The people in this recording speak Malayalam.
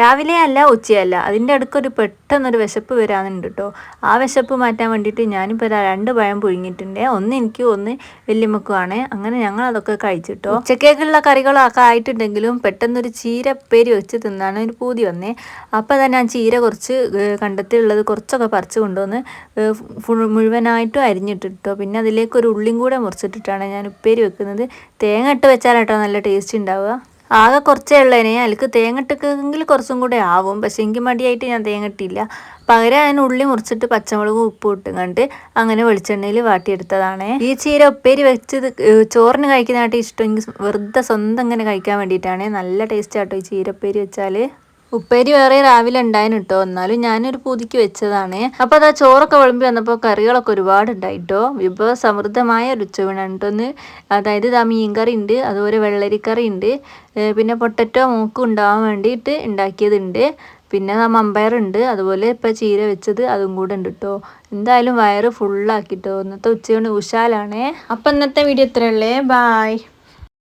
രാവിലെ അല്ല ഉച്ചയല്ല, അതിൻ്റെ അടുക്കൊരു പെട്ടെന്നൊരു വിശപ്പ് വരാനുണ്ട് കേട്ടോ. ആ വിശപ്പ് മാറ്റാൻ വേണ്ടിയിട്ട് ഞാനിപ്പോൾ 2 പഴം പുഴുങ്ങിയിട്ടുണ്ട്. ഒന്ന് എനിക്ക് ഒന്ന് വല്യമ്മക്കുമാണ്. അങ്ങനെ ഞങ്ങൾ അതൊക്കെ കഴിച്ചിട്ടോ. ഉച്ചക്കേക്കുള്ള കറികളൊക്കെ ആയിട്ടുണ്ടെങ്കിലും പെട്ടെന്നൊരു ചീര ഉപ്പേരി വെച്ച് തിന്നാണ് ഒരു പൂതി വന്നേ. അപ്പോൾ തന്നെ ഞാൻ ചീര കുറച്ച് കണ്ടത്തിലുള്ളത് കുറച്ചൊക്കെ പറിച്ച് കൊണ്ടുവന്ന് മുഴുവനായിട്ടും അരിഞ്ഞിട്ടിട്ടോ. പിന്നെ അതിലേക്ക് ഒരു ഉള്ളിയും കൂടെ മുറിച്ചിട്ടിട്ടാണ് ഞാൻ ഉപ്പേരി വെക്കുന്നത്. തേങ്ങ ഇട്ട് വെച്ചാലാട്ടോ നല്ല ടേസ്റ്റ് ഉണ്ടാവുക. ആകെ കുറച്ചേ ഉള്ളതിനെ അതിലേക്ക് തേങ്ങ ഇട്ടെങ്കിൽ കുറച്ചും കൂടെ ആവും. പക്ഷേ എനിക്ക് മടിയായിട്ട് ഞാൻ തേങ്ങ ഇട്ടില്ല. പകരം അതിന് ഉള്ളി മുറിച്ചിട്ട് പച്ചമുളകും ഉപ്പും ഇട്ടുകൊണ്ട് അങ്ങനെ വെളിച്ചെണ്ണയിൽ വാട്ടിയെടുത്തതാണ്. ഈ ചീര ഉപ്പേരി വെച്ചത് ചോറിന് കഴിക്കുന്നതായിട്ട് ഇഷ്ടം എനിക്ക് വെറുതെ സ്വന്തം ഇങ്ങനെ കഴിക്കാൻ വേണ്ടിയിട്ടാണ്. നല്ല ടേസ്റ്റ് ആട്ടോ ഈ ചീര ഉപ്പേരി വെച്ചാൽ. ഉപ്പേരി വേറെ രാവിലെ ഉണ്ടായിന് കേട്ടോ, എന്നാലും ഞാനൊരു പൂതിക്ക് വെച്ചതാണ്. അപ്പോൾ അതാ ചോറൊക്കെ വിളമ്പി വന്നപ്പോൾ കറികളൊക്കെ ഒരുപാട് ഉണ്ടായിട്ടോ. വിഭവ സമൃദ്ധമായ ഒരു ഉച്ചയൂണാണ് കേട്ടോ. അതായത് ഇതാ മീൻകറി ഉണ്ട്, അതുപോലെ വെള്ളരിക്കറി ഉണ്ട്, പിന്നെ പൊട്ടറ്റോ മൂക്കും ഉണ്ടാവാൻ വേണ്ടിയിട്ട് ഉണ്ടാക്കിയതുണ്ട്, പിന്നെ മമ്പയറുണ്ട്, അതുപോലെ ഇപ്പോൾ ചീര വെച്ചത് അതും കൂടെ ഉണ്ട് കേട്ടോ. എന്തായാലും വയറ് ഫുള്ളാക്കിട്ടോ. ഇന്നത്തെ ഉച്ചയൂണ് ഉഷാലാണേ. അപ്പം ഇന്നത്തെ വീഡിയോ ഇത്രയല്ലേ. ബായ്.